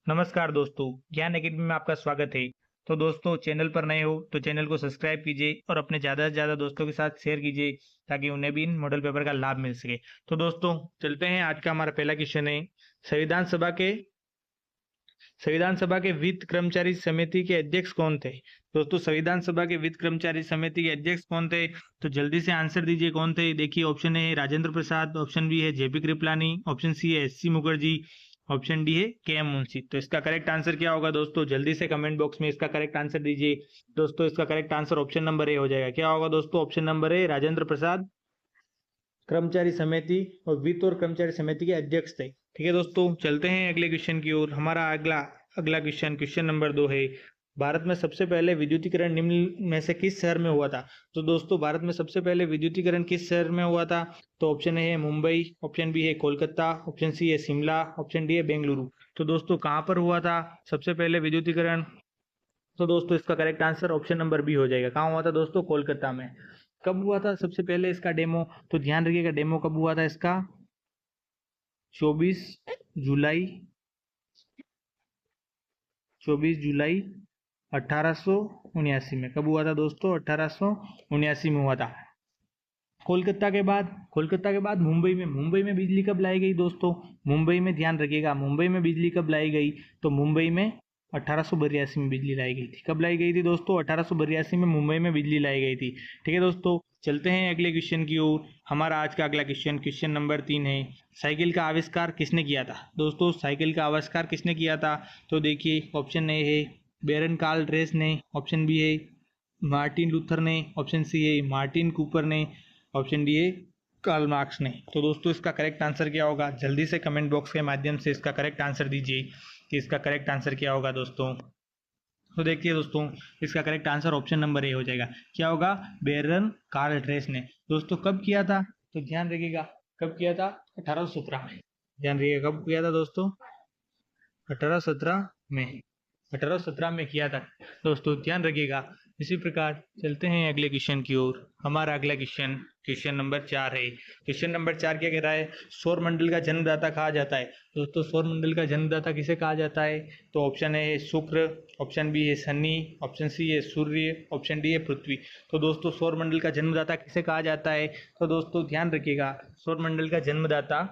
नमस्कार दोस्तों, ज्ञान एकेडमी में आपका स्वागत है। तो दोस्तों, चैनल पर नए हो तो चैनल को सब्सक्राइब कीजिए और अपने ज़्यादा से ज़्यादा दोस्तों के साथ शेयर कीजिए ताकि उन्हें भी इन मॉडल पेपर का लाभ मिल सके। तो दोस्तों, चलते हैं। आज का हमारा पहला क्वेश्चन है, संविधान सभा के संविधान सभा के वित्त कर्मचारी समिति के अध्यक्ष कौन थे? दोस्तों, संविधान सभा के वित्त कर्मचारी समिति के अध्यक्ष कौन थे? तो जल्दी से आंसर दीजिए, कौन थे? देखिए, ऑप्शन ए है राजेंद्र प्रसाद, ऑप्शन बी है जेपी कृपलानी, ऑप्शन सी है एससी मुखर्जी, ऑप्शन डी है के एम मुंशी। तो इसका करेक्ट आंसर क्या होगा दोस्तों? जल्दी से कमेंट बॉक्स में इसका करेक्ट आंसर दीजिए। दोस्तों, इसका correct answer option number A हो जाएगा। क्या होगा दोस्तों? Option number A, Rajendra Prasad कर्मचारी समिति और वित्त और कर्मचारी समिति के अध्यक्ष थे। ठीक है दोस्तों, चलते हैं अगले क्वेश्चन की ओर। हमारा अगला अगला क्वेश्चन नंबर 2 है, भारत में सबसे पहले विद्युतीकरण निम्न में से किस शहर में हुआ था? तो दोस्तों, भारत में सबसे पहले विद्युतीकरण किस शहर में हुआ था? तो ऑप्शन ए है मुंबई, ऑप्शन बी है कोलकाता, ऑप्शन सी है शिमला, ऑप्शन डी है बेंगलुरु। तो दोस्तों, कहाँ पर हुआ था सबसे पहले विद्युतीकरण? तो दोस्तों, इसका correct answer option number B हो जाएगा। कहाँ हुआ था दोस्तों? कोलकाता में। कब हुआ था सबसे पहले इसका डेमो? तो ध्यान रखिएगा, डेमो कब हुआ था इसका? 24 जुलाई 24 जुलाई 1879 में। कब हुआ था दोस्तों? 1879 में हुआ था। कोलकाता के बाद मुंबई में बिजली कब लाई गई दोस्तों? मुंबई में ध्यान रखिएगा, मुंबई में बिजली कब लाई गई? तो मुंबई में 1882 में बिजली लाई गई थी। कब लाई गई थी दोस्तों? 1882 में मुंबई में बिजली लाई गई थी। ठीक है दोस्तों, चलते हैं अगले क्वेश्चन की ओर। हमारा आज का अगला क्वेश्चन नंबर 3 है, साइकिल का आविष्कार किसने किया था? दोस्तों, साइकिल का आविष्कार किसने किया था? तो देखिए, ऑप्शन ए है बेरन कार्ल ड्रेस ने, ऑप्शन बी है मार्टिन लूथर ने, ऑप्शन सी है मार्टिन कूपर ने, ऑप्शन डी है कार्ल मार्क्स ने। तो दोस्तों, इसका करेक्ट आंसर क्या होगा? जल्दी से कमेंट बॉक्स के माध्यम से इसका करेक्ट आंसर दीजिए कि इसका करेक्ट आंसर क्या होगा दोस्तों। तो देखिए दोस्तों, इसका correct answer option number A हो जाएगा। क्या होगा? बेरन कार्ल ड्रेस ने। दोस्तों, कब किया था? तो ध्यान रखिएगा, कब किया था? 1817 में। ध्यान रखिएगा, कब किया था दोस्तों? 1817 में। 1817 में किया था दोस्तों, ध्यान रखिएगा। इसी प्रकार चलते हैं अगले क्वेश्चन की ओर। हमारा अगला क्वेश्चन नंबर 4 है। क्वेश्चन नंबर 4 क्या कह रहा है? सौर मंडल का जन्मदाता कहा जाता है। दोस्तों, सौर मंडल का जन्मदाता किसे कहा जाता है? तो ऑप्शन ए है शुक्र, ऑप्शन बी है शनि, ऑप्शन सी है सूर्य, ऑप्शन डी है पृथ्वी। तो दोस्तों, सौर मंडल का जन्मदाता किसे कहा जाता है? तो दोस्तों, ध्यान रखिएगा, सौर मंडल का जन्मदाता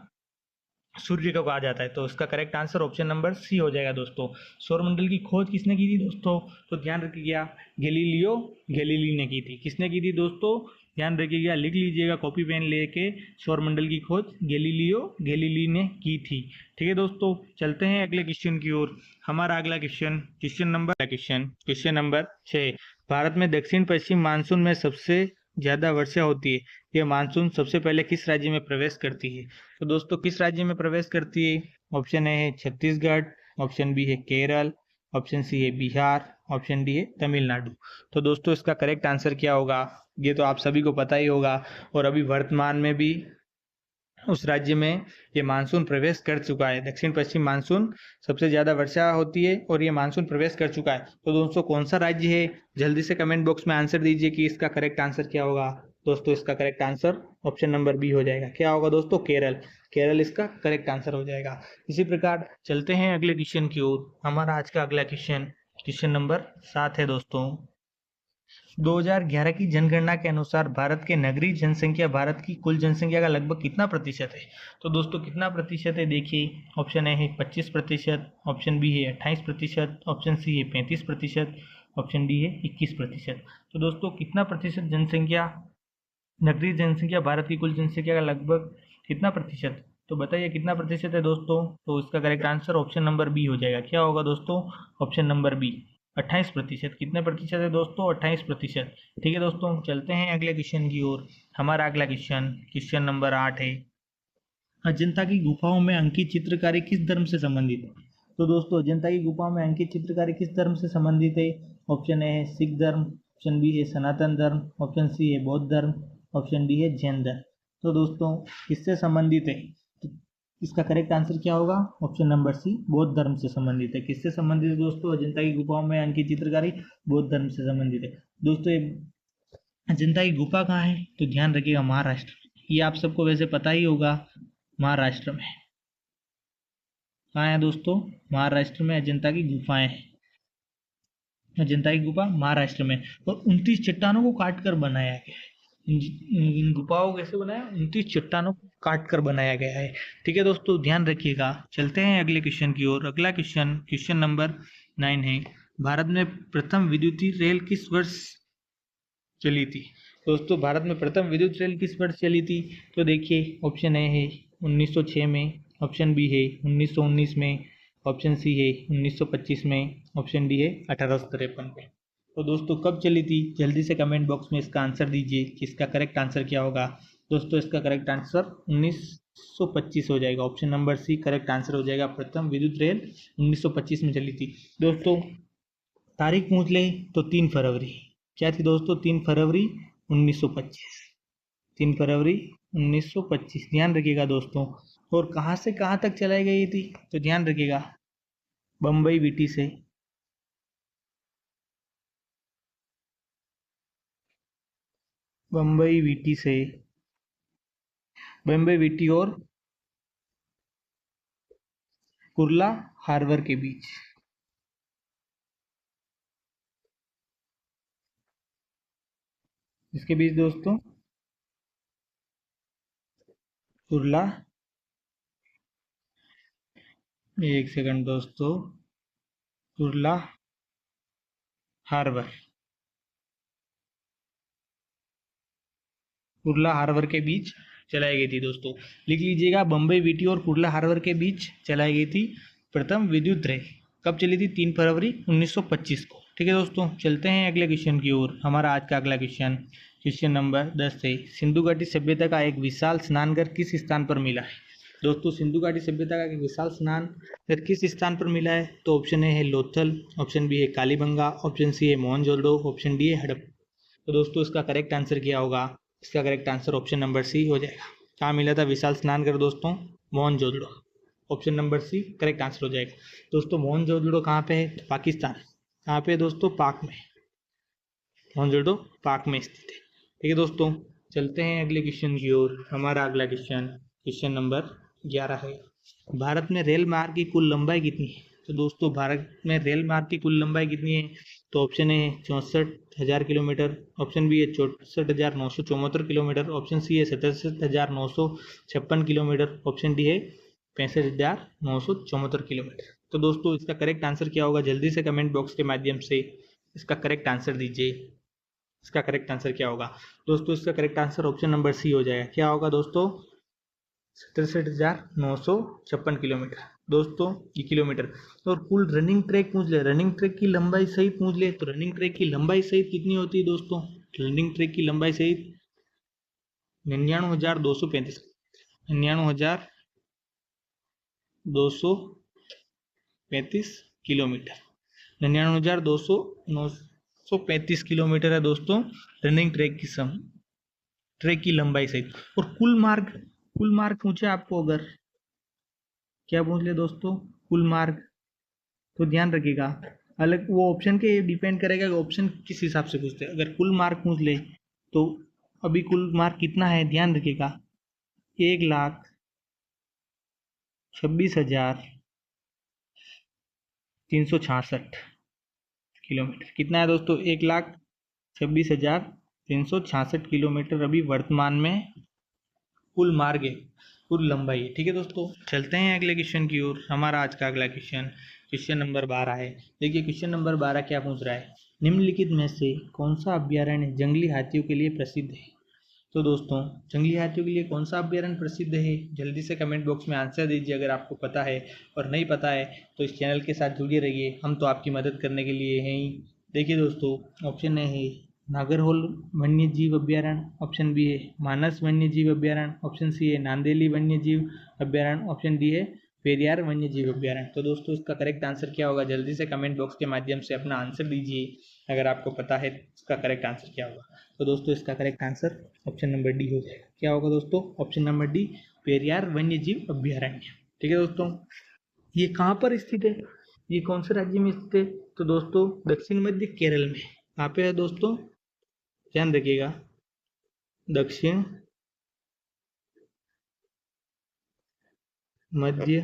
सूर्य को कहा जाता है। तो इसका correct answer option number C हो जाएगा दोस्तों। सौरमंडल की खोज किसने की थी दोस्तों? तो ध्यान रखिएगा, गैलीलियो गैलीली ने की थी। किसने की थी दोस्तों? ध्यान रखिएगा, लिख लीजिएगा कॉपी पेन लेके, सौरमंडल की खोज गैलीलियो गैलीली ने की थी। ठीक है दोस्तों, चलते हैं अगले क्वेश्चन की ओर। हमारा अगला क्वेश्चन नंबर 6, भारत में दक्षिण पश्चिम मानसून में सबसे ज्यादा वर्षा होती है, यह मानसून सबसे पहले किस राज्य में प्रवेश करती है? तो दोस्तों, किस राज्य में प्रवेश करती है? ऑप्शन ए है छत्तीसगढ़, ऑप्शन बी है केरल, ऑप्शन सी है बिहार, ऑप्शन डी है तमिलनाडु। तो दोस्तों, इसका करेक्ट आंसर क्या होगा? ये तो आप सभी को पता ही होगा, और अभी वर्तमान में भी उस राज्य में ये मानसून प्रवेश कर चुका है। दक्षिण पश्चिम मानसून सबसे ज्यादा वर्षा होती है और ये मानसून प्रवेश कर चुका है। तो दोस्तों, कौन सा राज्य है? जल्दी से कमेंट बॉक्स में आंसर दीजिए कि इसका करेक्ट आंसर क्या होगा। दोस्तों, इसका correct answer option number B हो जाएगा। क्या होगा दोस्तों? केरल। केरल इसका करेक्ट आंसर हो जाएगा। इसी प्रकार चलते हैं अगले क्वेश्चन की ओर। हमारा आज का अगला क्वेश्चन नंबर 7 है दोस्तों। 2011 की जनगणना के अनुसार भारत के नगरीय जनसंख्या भारत की कुल जनसंख्या का लगभग कितना प्रतिशत है? तो दोस्तों, कितना प्रतिशत है? देखिए, ऑप्शन ए है 25%, ऑप्शन बी है 28%, ऑप्शन सी है 35%, ऑप्शन डी है 21%। तो दोस्तों, कितना प्रतिशत जनसंख्या, नगरीय जनसंख्या भारत की कुल जनसंख्या का लगभग कितना प्रतिशत? तो बताइए कितना प्रतिशत है दोस्तों? तो इसका correct answer option number B हो जाएगा। क्या होगा दोस्तों? Option number B, 28%। कितने प्रतिशत है दोस्तों? 28%। ठीक है दोस्तों, चलते हैं अगले क्वेश्चन की ओर। हमारा अगला क्वेश्चन नंबर 8 है, अजंता की गुफाओं में अंकित चित्रकारी किस धर्म से संबंधित है? तो दोस्तों, अजंता की गुफाओं में अंकित चित्रकारी किस धर्म से संबंधित है? ऑप्शन ए है सिख धर्म, ऑप्शन बी है सनातन धर्म, ऑप्शन सी है बौद्ध धर्म, ऑप्शन डी है जैन धर्म। तो दोस्तों, किससे संबंधित है? तो इसका करेक्ट आंसर क्या होगा? ऑप्शन नंबर सी, बौद्ध धर्म से संबंधित है। किससे संबंधित है दोस्तों? अजंता की गुफाओं में अंकित चित्रकारी बौद्ध धर्म से संबंधित है। दोस्तों, ये अजंता की गुफा कहाँ है? तो ध्यान रखिएगा, महाराष्ट्र। ये आप सबको वैसे पता ही होगा, महाराष्ट्र में। कहाँ है दोस्तों? महाराष्ट्र में अजंता की गुफाएं हैं। अजंता की गुफा महाराष्ट्र में, और 29 चट्टानों को काट कर बनाया गया है। इन गुफाओं को कैसे बनाया? 29 चट्टानों को काट कर बनाया गया है। ठीक है दोस्तों, ध्यान रखिएगा। चलते हैं अगले क्वेश्चन की ओर। अगला क्वेश्चन, क्वेश्चन नंबर 9 है, भारत में प्रथम विद्युतीय रेल किस वर्ष चली थी? दोस्तों, भारत में प्रथम विद्युत रेल किस वर्ष चली थी? तो देखिए, ऑप्शन ए है 1906 में, ऑप्शन बी है 1919 में, ऑप्शन सी है 1925 में, ऑप्शन डी है 1853 में। तो दोस्तों, कब चली थी? जल्दी से कमेंट बॉक्स में इसका आंसर दीजिए कि इसका करेक्ट आंसर क्या होगा। दोस्तों, इसका करेक्ट आंसर 1925 हो जाएगा। Option number C correct answer हो जाएगा। प्रथम विद्युत रेल 1925 में चली थी। दोस्तों, तारीख पूछ ले तो 3 फरवरी। क्या थी दोस्तों? 3 फरवरी 1925। 3 फरवरी 1925, ध्यान रखिएगा दोस्तों। और कहाँ से कहाँ तक चलाई गई थी? तो ध्यान रखिएगा, बम्बई वीटी से, बम्बई वीटी से, बम्बई वीटी और कुर्ला हार्बर के बीच। इसके बीच दोस्तों, कुर्ला, एक सेकंड दोस्तों, कुर्ला हार्बर, कुर्ला हार्बर के बीच चलाई गई थी दोस्तों। लिख लीजिएगा, बम्बई वीटी और कुर्ला हार्बर के बीच चलाई गई थी प्रथम विद्युत रेल। कब चली थी? 3 फरवरी 1925 को। ठीक है दोस्तों, चलते हैं अगले क्वेश्चन की ओर। हमारा आज का अगला क्वेश्चन, क्वेश्चन नंबर 10 है, सिंधु घाटी सभ्यता का एक विशाल स्नानघर किस स्थान पर मिला है? दोस्तों, सिंधु घाटी सभ्यता का एक विशाल स्नानघर किस स्थान पर मिला है? तो ऑप्शन ए है लोथल, ऑप्शन बी है कालीबंगा, ऑप्शन सी है मोहनजोदड़ो, ऑप्शन डी है हड़प्पा। तो दोस्तों, इसका करेक्ट आंसर क्या होगा? इसका correct answer option number C हो जाएगा। कहाँ मिला था विशाल स्नानघर दोस्तों? Mohenjodaro. Option number C correct answer हो जाएगा। दोस्तों, मोहनजोदड़ो कहाँ पे है? तो पाकिस्तान। कहाँ पे है दोस्तों? पाक में। मोहनजोदड़ो पाक में स्थित है। ठीक है दोस्तों, चलते हैं अगले क्वेश्चन की ओर। हमारा अगला क्वेश्चन, क्वेश्चन नंबर 11 है, भारत में रेल मार्ग की कुल लंबाई कितनी है? तो दोस्तों, भारत में रेल मार्ग की कुल लंबाई कितनी है? तो ऑप्शन ए है 64,000 किलोमीटर, ऑप्शन बी है 64,974 किलोमीटर, ऑप्शन सी है 67,956 किलोमीटर, ऑप्शन डी है 65,974 किलोमीटर। तो दोस्तों, इसका करेक्ट आंसर क्या होगा? जल्दी से कमेंट बॉक्स के माध्यम से इसका करेक्ट आंसर दीजिए। इसका करेक्ट आंसर क्या होगा? दोस्तों, इसका correct answer option number C हो जाएगा। क्या होगा दोस्तों? 67,956 किलोमीटर दोस्तों, ये किलोमीटर। और कुल रनिंग ट्रैक पूछ ले, रनिंग ट्रैक की लंबाई सहित पूछ ले, तो रनिंग ट्रैक की लंबाई सहित कितनी होती है दोस्तों? रनिंग ट्रैक की लंबाई सहित 99,235, 99,235 किलोमीटर, 99,235 किलोमीटर है दोस्तों, रनिंग ट्रैक की ट्रैक की लंबाई सहित। और कुल मार्ग पूछे आपको, अगर क्या पूछ ले दोस्तों? कुल मार्ग। तो ध्यान रखिएगा, अलग वो ऑप्शन के डिपेंड करेगा कि ऑप्शन किस हिसाब से पूछते हैं। अगर कुल मार्क पूछ ले तो अभी कुल मार्क कितना है? ध्यान रखिएगा, 1,26,366 किलोमीटर। कितना है दोस्तों? 1,26,366 किलोमीटर अभी वर्तमान में कुल मार्ग है, कुल लंबाई है। ठीक है दोस्तों, चलते हैं अगले क्वेश्चन की ओर। हमारा आज का अगला क्वेश्चन, क्वेश्चन नंबर 12 है। देखिए, क्वेश्चन नंबर 12 क्या पूछ रहा है, निम्नलिखित में से कौन सा अभ्यारण्य जंगली हाथियों के लिए प्रसिद्ध है? तो दोस्तों, जंगली हाथियों के लिए कौन सा अभ्यारण्य प्रसिद्ध है? जल्दी से कमेंट बॉक्स में आंसर दीजिए अगर आपको पता है, और नहीं पता है तो इस चैनल के साथ जुड़े रहिए, हम तो आपकी मदद करने के लिए हैं ही। देखिए दोस्तों, ऑप्शन ए है नागरहोल वन्य जीव अभ्यारण्य, ऑप्शन बी है मानस वन्य जीव अभ्यारण्य, ऑप्शन सी है नांदेली वन्य जीव अभ्यारण्य, ऑप्शन डी है पेरियार वन्य जीव अभ्यारण्य। तो दोस्तों, इसका करेक्ट आंसर क्या होगा? जल्दी से कमेंट बॉक्स के माध्यम से अपना आंसर दीजिए अगर आपको पता है इसका करेक्ट आंसर क्या होगा। तो दोस्तों, इसका correct answer option number D हो जाएगा। क्या होगा दोस्तों? ऑप्शन नंबर डी, पेरियार वन्य जीव अभ्यारण्य। ठीक है दोस्तों, ये कहाँ पर स्थित है? ये कौन से राज्य में स्थित है? तो दोस्तों, दक्षिण मध्य केरल में। कहाँ पे है दोस्तों? ध्यान रखिएगा, दक्षिण मध्य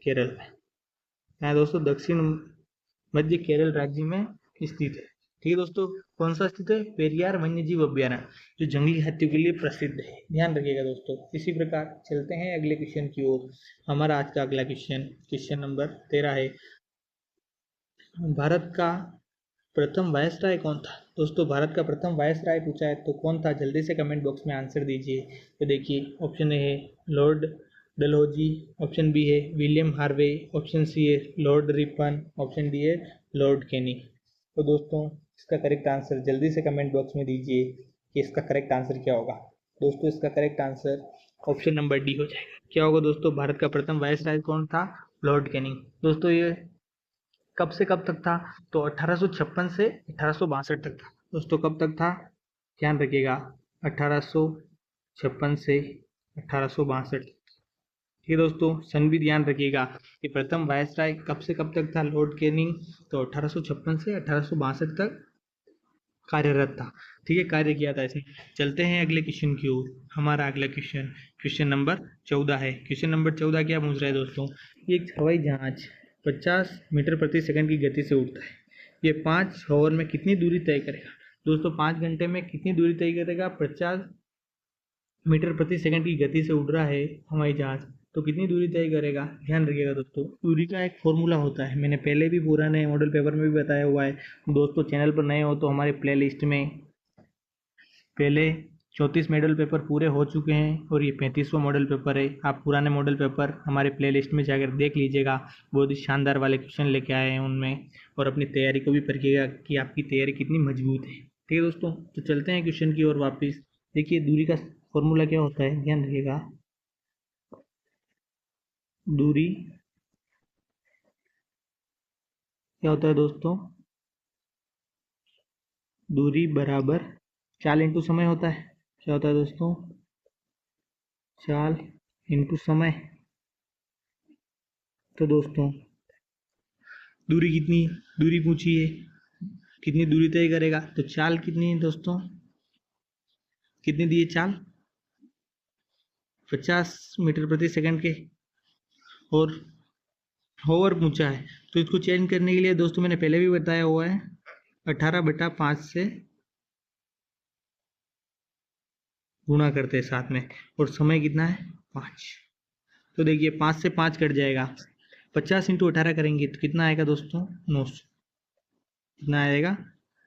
केरल में। यहाँ दोस्तों दक्षिण मध्य केरल राज्य में स्थित है। ठीक है दोस्तों, कौन सा स्थित है? पेरियार वन्यजीव अभ्यारण्य, जो जंगली हाथियों के लिए प्रसिद्ध है। ध्यान रखिएगा दोस्तों। इसी प्रकार चलते हैं अगले क्वेश्चन की ओर। हमारा आज का अगला क्वेश्चन नंबर 13 है। भारत का प्रथम वायसराय कौन था? दोस्तों भारत का प्रथम वायसराय पूछा है तो कौन था? जल्दी से कमेंट बॉक्स में आंसर दीजिए। तो देखिए, ऑप्शन ए है लॉर्ड डलहौजी, ऑप्शन बी है विलियम हार्वे, ऑप्शन सी है लॉर्ड रिपन, ऑप्शन डी है लॉर्ड कैनिंग। तो दोस्तों इसका करेक्ट आंसर जल्दी से कमेंट बॉक्स में दीजिए कि इसका करेक्ट आंसर क्या होगा। दोस्तों इसका correct answer option number D हो जाएगा। क्या होगा दोस्तों? भारत का प्रथम वायसराय कौन था? Lord Canning. दोस्तों ये कब से कब तक था? तो 1856 से 1862 तक था। दोस्तों कब तक था? ध्यान रखिएगा, 1856 से 1862। ठीक है दोस्तों, सन भी ध्यान रखिएगा कि प्रथम वायसराय कब से कब तक था लॉर्ड कैनिंग, तो 1856 से 1862 तक कार्यरत था। ठीक है, कार्य किया था इसने। चलते हैं अगले क्वेश्चन की ओर। हमारा अगला क्वेश्चन नंबर 14 है। क्वेश्चन नंबर 14 क्या पूछ रहा है दोस्तों? एक हवाई जहाज 50 मीटर प्रति सेकंड की गति से उड़ता है। ये 5 आवर में कितनी दूरी तय करेगा? दोस्तों 5 घंटे में कितनी दूरी तय करेगा? 50 मीटर प्रति सेकंड की गति से उड़ रहा है हवाई जहाज, तो कितनी दूरी तय करेगा? ध्यान रखिएगा दोस्तों, दूरी का एक फॉर्मूला होता है, मैंने पहले भी पुराने मॉडल पेपर में भी बताया हुआ है। दोस्तों चैनल पर नए हो तो हमारे प्ले लिस्ट में पहले 34 मॉडल पेपर पूरे हो चुके हैं और ये 35वां मॉडल पेपर है। आप पुराने मॉडल पेपर हमारे प्ले लिस्ट में जाकर देख लीजिएगा, बहुत ही शानदार वाले क्वेश्चन लेके आए हैं उनमें, और अपनी तैयारी को भी परखिएगा कि आपकी तैयारी कितनी मजबूत है। ठीक है दोस्तों, तो चलते हैं क्वेश्चन की ओर वापस। देखिए दूरी का फॉर्मूला क्या होता है, ध्यान रखिएगा। दूरी क्या होता है दोस्तों? दूरी बराबर चाल इंटू समय होता है। क्या होता है दोस्तों? चाल इंटू समय। तो दोस्तों दूरी कितनी दूरी पूछी है, कितनी दूरी तय करेगा, तो चाल कितनी है दोस्तों? कितनी दी है चाल? 50 मीटर प्रति सेकंड के, और ओवर पूछा है तो इसको चेंज करने के लिए दोस्तों मैंने पहले भी बताया हुआ है, 18/5 से गुणा करते हैं साथ में, और समय कितना है? 5। तो देखिए 5 से 5 कट जाएगा, 50 इंटू 18 करेंगे तो कितना आएगा दोस्तों? 900। कितना आएगा?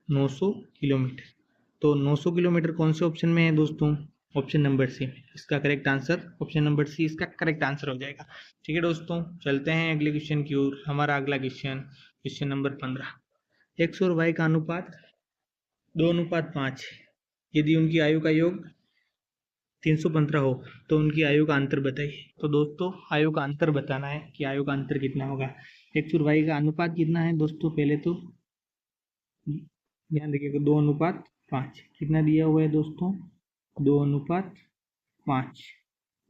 900 किलोमीटर। तो 900 किलोमीटर कौन से ऑप्शन में है दोस्तों? ऑप्शन नंबर सी में। इसका correct answer option number C इसका करेक्ट आंसर हो जाएगा। ठीक है दोस्तों, चलते हैं अगले क्वेश्चन की ओर। हमारा अगला क्वेश्चन नंबर 15। एक्स और वाई का अनुपात 2:5 है। यदि उनकी आयु का योग 315 हो तो उनकी आयु का अंतर बताइए। तो दोस्तों आयु का अंतर बताना है कि आयु का अंतर कितना होगा। एक्स और वाई का अनुपात कितना है दोस्तों? पहले तो ध्यान रखिएगा, 2:5। कितना दिया हुआ है दोस्तों? 2:5।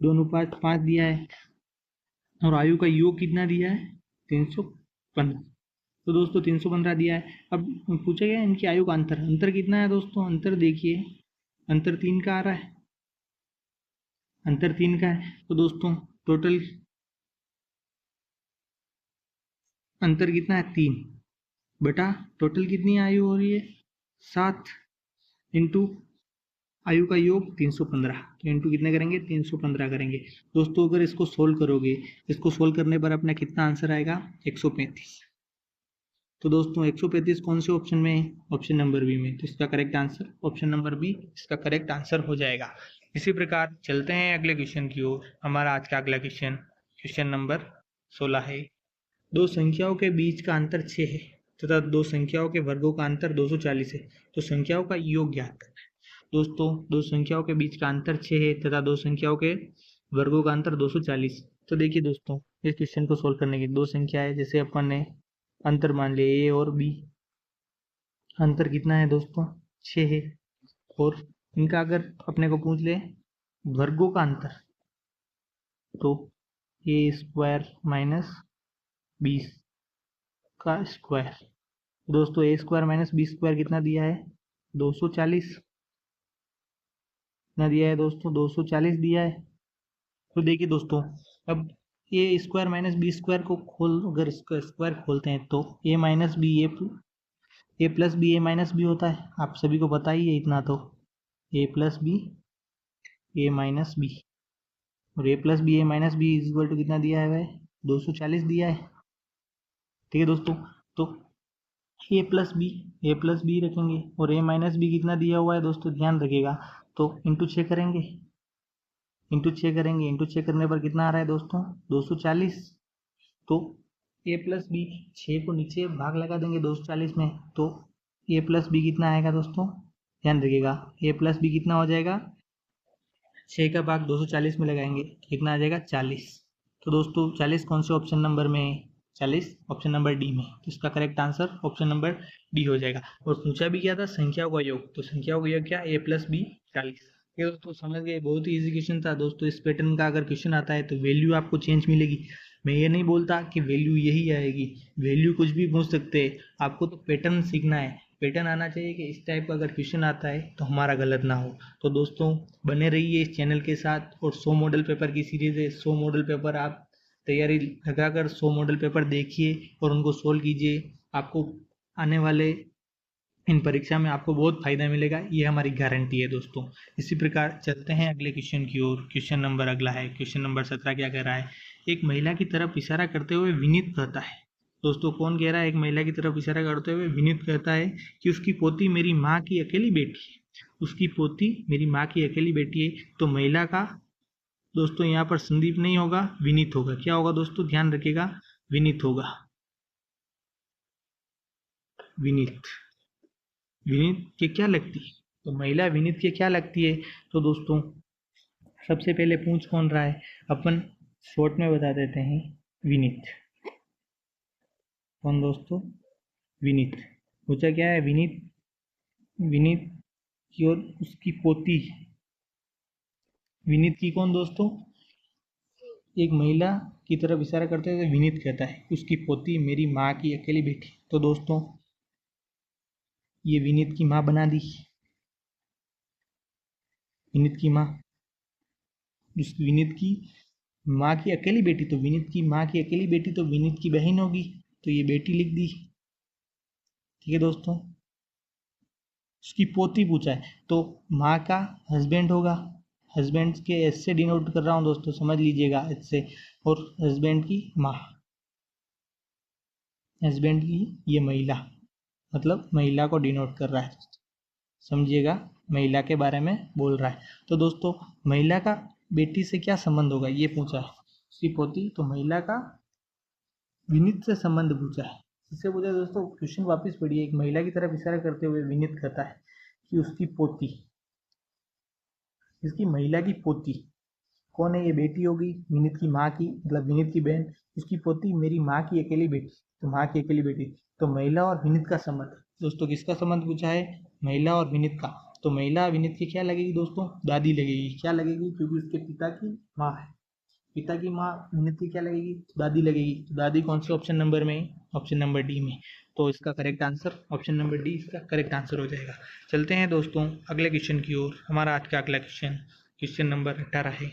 2:5 दिया है, और आयु का योग कितना दिया है? 315। तो दोस्तों 315 दिया है। अब पूछा गया इनकी आयु का अंतर, अंतर कितना है दोस्तों? अंतर देखिए, अंतर 3 का आ रहा है, अंतर 3 का है। तो दोस्तों टोटल अंतर कितना है? 3 बटा टोटल कितनी आयु हो रही है? 7 इंटू आयु का योग 315, तो इंटू कितने करेंगे? 315 करेंगे। दोस्तों अगर इसको सोल्व करोगे, इसको सोल्व करने पर अपना कितना आंसर आएगा? 135। तो दोस्तों 135 कौन से ऑप्शन में है? ऑप्शन नंबर बी में। तो इसका correct answer option number B इसका करेक्ट आंसर हो जाएगा। इसी प्रकार चलते हैं अगले क्वेश्चन की ओर। हमारा आज का अगला क्वेश्चन नंबर 16 है। दो संख्याओं के बीच का अंतर 6 है तथा दो संख्याओं के वर्गों का अंतर 240 है, तो संख्याओं का योग ज्ञात करना है। दोस्तों दो संख्याओं के बीच का अंतर 6 है तथा दो संख्याओं के वर्गों का अंतर 240। तो देखिए दोस्तों, इस क्वेश्चन को सोल्व करने की दो संख्या है, जैसे अपन ने अंतर मान लिया ए और बी। अंतर कितना है दोस्तों? 6 है। और इनका अगर अपने को पूछ ले वर्गों का अंतर, तो ए स्क्वायर माइनस 20 का स्क्वायर। दोस्तों ए स्क्वायर माइनस बी स्क्वायर कितना दिया है? 240। कितना दिया है दोस्तों? 240 दिया है। तो देखिए दोस्तों, अब ए स्क्वायर माइनस बी स्क्वायर को अगर इसका स्क्वायर खोलते हैं तो ए minus B A plus B A minus B होता है, आप सभी को पता ही है इतना तो। A plus B A minus B, और A plus B A minus B is equal to कितना दिया है भाई, 240 दिया है। ठीक है दोस्तों, तो ए प्लस बी रखेंगे और ए माइनस बी कितना दिया हुआ है दोस्तों, ध्यान रखिएगा। तो इंटू 6 करेंगे, इंटू 6 करने पर कितना आ रहा है दोस्तों, 240। तो ए प्लस बी, 6 को नीचे भाग लगा देंगे 240 में, तो ए प्लस बी कितना आएगा दोस्तों, ध्यान रखिएगा। ए प्लस बी कितना हो जाएगा, 6 का भाग 240 में लगाएंगे, कितना आ जाएगा 40। तो दोस्तों 40 कौन से ऑप्शन नंबर में है, 40 ऑप्शन नंबर डी में। तो इसका correct answer option number D हो जाएगा। और पूछा भी क्या था, संख्याओं का योग, तो संख्याओं का योग क्या, ए प्लस बी 40। ये दोस्तों समझ गए, बहुत ही इजी क्वेश्चन था दोस्तों। इस पैटर्न का अगर क्वेश्चन आता है तो वैल्यू आपको चेंज मिलेगी। मैं ये नहीं बोलता कि वैल्यू यही आएगी, वैल्यू कुछ भी पूछ सकते हैं, आपको तो पैटर्न सीखना है। पैटर्न आना चाहिए कि इस टाइप का अगर क्वेश्चन आता है तो हमारा गलत ना हो। तो दोस्तों बने रहिए इस चैनल के साथ। और 100 मॉडल पेपर की सीरीज़ है, 100 मॉडल पेपर आप तैयारी लगाकर 100 मॉडल पेपर देखिए और उनको सोल्व कीजिए। आपको आने वाले इन परीक्षा में आपको बहुत फायदा मिलेगा, ये हमारी गारंटी है दोस्तों। इसी प्रकार चलते हैं अगले क्वेश्चन की ओर। क्वेश्चन नंबर अगला है, क्वेश्चन नंबर 17 क्या कह रहा है, एक महिला की तरफ इशारा करते हुए विनीत कहता है। दोस्तों कौन कह रहा है, एक महिला की तरफ इशारा करते हुए विनीत कहता है कि उसकी पोती मेरी माँ की अकेली बेटी है, उसकी पोती मेरी माँ की अकेली बेटी है। तो महिला का दोस्तों यहाँ पर संदीप नहीं होगा, विनीत होगा। क्या होगा दोस्तों, ध्यान रखिएगा, विनीत होगा, विनीत। विनीत के क्या लगती है, तो महिला विनीत के क्या लगती है। तो दोस्तों सबसे पहले पूछ कौन रहा है, अपन शॉर्ट में बता देते हैं, विनीत। कौन दोस्तों, विनीत। पूछा क्या है, विनीत, विनीत की और उसकी पोती, विनीत की कौन दोस्तों, एक महिला की तरफ इशारा करते हुए विनीत कहता है उसकी पोती मेरी माँ की अकेली बेटी। तो दोस्तों ये विनीत की माँ बना दी, विनीत की माँ, विनीत की माँ की अकेली बेटी, तो विनीत की माँ की अकेली बेटी तो विनीत की बहन होगी, तो ये बेटी लिख दी। ठीक है दोस्तों, उसकी पोती पूछा है तो माँ का हस्बैंड होगा, हस्बैंड के एस से डिनोट कर रहा हूँ दोस्तों, समझ लीजिएगा एस से। और हस्बैंड की माँ, हस्बैंड की ये महिला, मतलब महिला को डिनोट कर रहा है, समझिएगा, महिला के बारे में बोल रहा है। तो दोस्तों महिला का बेटी से क्या संबंध होगा, ये पूछा है, उसकी पोती, तो महिला का विनीत से संबंध पूछा है। इससे पूछा है दोस्तों, क्वेश्चन वापस पढ़िए। एक महिला की तरफ इशारा करते हुए विनीत कहता है कि उसकी पोती, इसकी महिला की पोती कौन है, ये बेटी होगी विनीत की माँ की, मतलब विनीत की बहन, इसकी पोती मेरी माँ की अकेली बेटी, तो माँ की अकेली बेटी। तो महिला और विनीत का संबंध, दोस्तों किसका संबंध पूछा है, महिला और विनीत का। तो महिला विनीत की क्या लगेगी दोस्तों, दादी लगेगी। क्या लगेगी, क्योंकि उसके पिता की माँ है, पिता की माँ विनीत की क्या लगेगी, दादी लगेगी। तो दादी कौन से ऑप्शन नंबर में, ऑप्शन नंबर डी में। तो इसका correct answer option number D इसका करेक्ट आंसर हो जाएगा। चलते हैं दोस्तों अगले क्वेश्चन की ओर। हमारा आज का अगला क्वेश्चन, क्वेश्चन नंबर 18 है।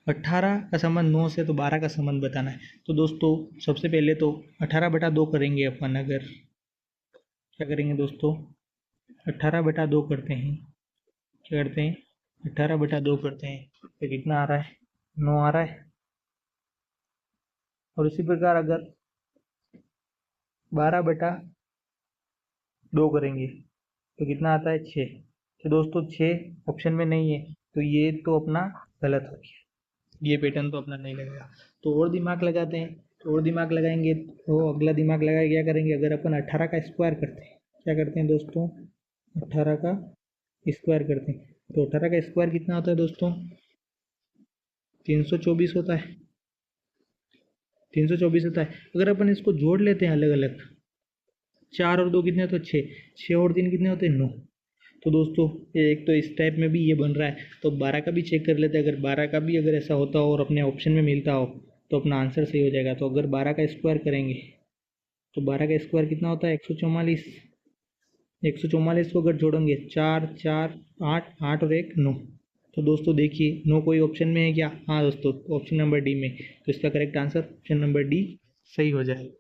18 का संबंध 9 से, तो 12 का संबंध बताना है। तो दोस्तों सबसे पहले तो 18/2 करेंगे अपन। अगर क्या करेंगे दोस्तों, 18/2 करते हैं, क्या करते हैं 18/2 करते हैं, तो कितना आ रहा है, 9 आ रहा है। और इसी प्रकार अगर 12/2 करेंगे तो कितना आता है, 6। तो दोस्तों 6 ऑप्शन में नहीं है, तो ये तो अपना गलत हो गया, ये पैटर्न तो अपना नहीं लगेगा। तो और दिमाग लगाते हैं, तो और दिमाग लगाएंगे, तो अगला दिमाग लगा क्या करेंगे, अगर अपन 18 का स्क्वायर करते हैं, क्या करते हैं दोस्तों, 18 का स्क्वायर करते हैं, तो 18 का स्क्वायर कितना होता है दोस्तों, 324 होता है, 324 होता है। अगर अपन इसको जोड़ लेते हैं अलग अलग, 4 और 2 कितने होते हैं, 6, 6 और 3 कितने होते हैं, 9। तो दोस्तों एक तो इस टाइप में भी ये बन रहा है, तो 12 का भी चेक कर लेते हैं। अगर 12 का भी अगर ऐसा होता हो और अपने ऑप्शन में मिलता हो तो अपना आंसर सही हो जाएगा। तो अगर 12 का स्क्वायर करेंगे तो 12 का स्क्वायर कितना होता है, 144। 144 को अगर जोड़ेंगे, 4 4 8 8 और 1 9, तो दोस्तों देखिए, नो कोई ऑप्शन में है क्या? हाँ दोस्तों, ऑप्शन नंबर डी में। तो इसका correct answer option number D सही हो जाएगा।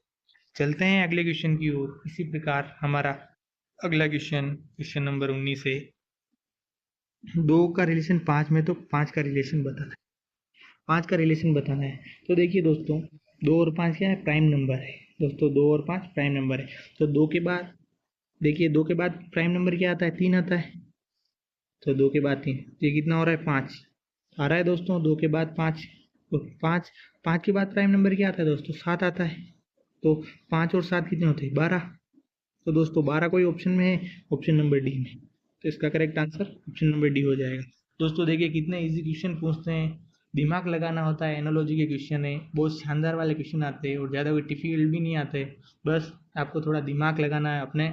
चलते हैं अगले क्वेश्चन की ओर। इसी प्रकार हमारा अगला क्वेश्चन नंबर 19 है। 2 का रिलेशन 5 में, तो 5 का रिलेशन बताना है। 5 का रिलेशन बताना है। तो देखिए दोस्तों, 2 और 5 क्या है? प्राइम नंबर है दोस्तों। 2 और 5 प्राइम नंबर है। तो 2 के बाद देखिए, 2 के बाद प्राइम नंबर क्या आता है? 3 आता है। तो 2 के बाद 3, ये कितना हो रहा है? 5 आ रहा है दोस्तों। 2 के बाद 5, तो 5 के बाद प्राइम नंबर क्या आता है दोस्तों? 7 आता है। तो 5 और 7 कितने होते हैं? 12। तो दोस्तों 12 कोई ऑप्शन में है? ऑप्शन नंबर डी में। तो इसका correct answer option number D हो जाएगा। दोस्तों देखिए, कितने इजी क्वेश्चन पूछते हैं, दिमाग लगाना होता है। एनोलॉजी के क्वेश्चन है, बहुत शानदार वाले क्वेश्चन आते हैं और ज़्यादा कोई डिफिकल्ट भी नहीं आते। बस आपको थोड़ा दिमाग लगाना है, अपने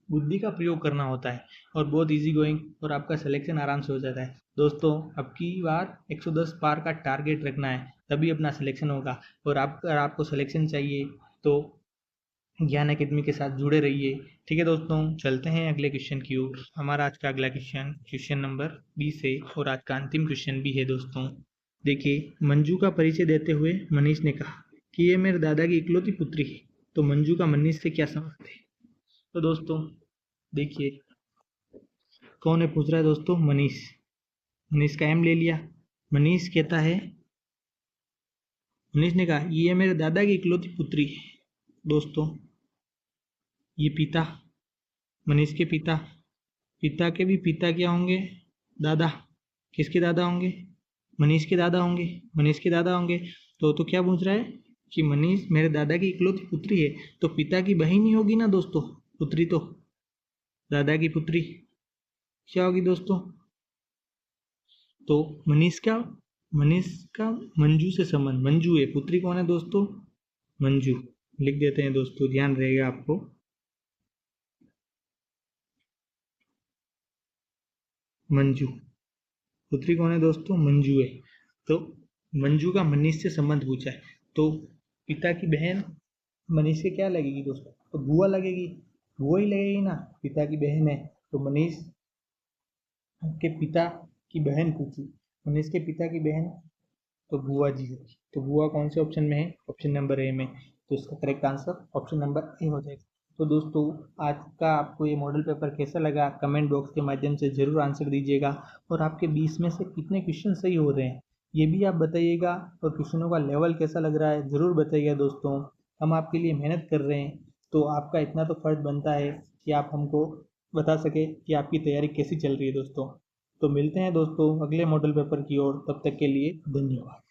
बुद्धि का प्रयोग करना होता है और बहुत इजी गोइंग, और आपका सिलेक्शन आराम से हो जाता है। दोस्तों अब की बार 110 पार का टारगेट रखना है, तभी अपना सिलेक्शन होगा। और अगर आपको सिलेक्शन चाहिए तो ज्ञान एकेडमी के साथ जुड़े रहिए। ठीक है दोस्तों, चलते हैं अगले क्वेश्चन की ओर। हमारा आज का अगला क्वेश्चन नंबर 20 है और आज का अंतिम क्वेश्चन भी है दोस्तों। देखिए, मंजू का परिचय देते हुए मनीष ने कहा कि ये मेरे दादा की इकलौती पुत्री है। तो मंजू का मनीष से क्या संबंध है? तो दोस्तों देखिए, कौन है पूछ रहा है दोस्तों? मनीष। मनीष का एम ले लिया। मनीष कहता है, मनीष ने कहा ये मेरे दादा की इकलौती पुत्री है। दोस्तों ये पिता, मनीष के पिता, पिता के भी पिता क्या होंगे? दादा। किसके दादा होंगे? मनीष के दादा होंगे। मनीष के दादा होंगे। तो क्या पूछ रहा है कि मनीष मेरे दादा की इकलौती पुत्री है, तो पिता की बहन ही होगी ना दोस्तों, पुत्री तो। दादा की पुत्री क्या होगी दोस्तों? तो मनीष का मंजू से संबंध, मंजू है। पुत्री कौन है दोस्तों? मंजू। लिख देते हैं दोस्तों, ध्यान रहेगा आपको। मंजू, पुत्री कौन है दोस्तों? मंजू है। तो मंजू का मनीष से संबंध पूछा है, तो पिता की बहन मनीष के क्या लगेगी दोस्तों? तो बुआ लगेगी। बुआ ही लगेगी ना, पिता की बहन है। तो मनीष के पिता की बहन पूछी, मनीष के पिता की बहन तो बुआ जी होगी। तो बुआ कौन से ऑप्शन में है? ऑप्शन नंबर ए में। तो इसका correct answer option number A हो जाएगा। तो दोस्तों आज का आपको ये मॉडल पेपर कैसा लगा, कमेंट बॉक्स के माध्यम से ज़रूर आंसर दीजिएगा। और आपके 20 में से कितने क्वेश्चन सही हो रहे हैं ये भी आप बताइएगा, और क्वेश्चनों का लेवल कैसा लग रहा है ज़रूर बताइएगा दोस्तों। हम आपके लिए मेहनत कर रहे हैं, तो आपका इतना तो फर्ज बनता है कि आप हमको बता सके कि आपकी तैयारी कैसी चल रही है दोस्तों। तो मिलते हैं दोस्तों अगले मॉडल पेपर की ओर, तब तक के लिए धन्यवाद।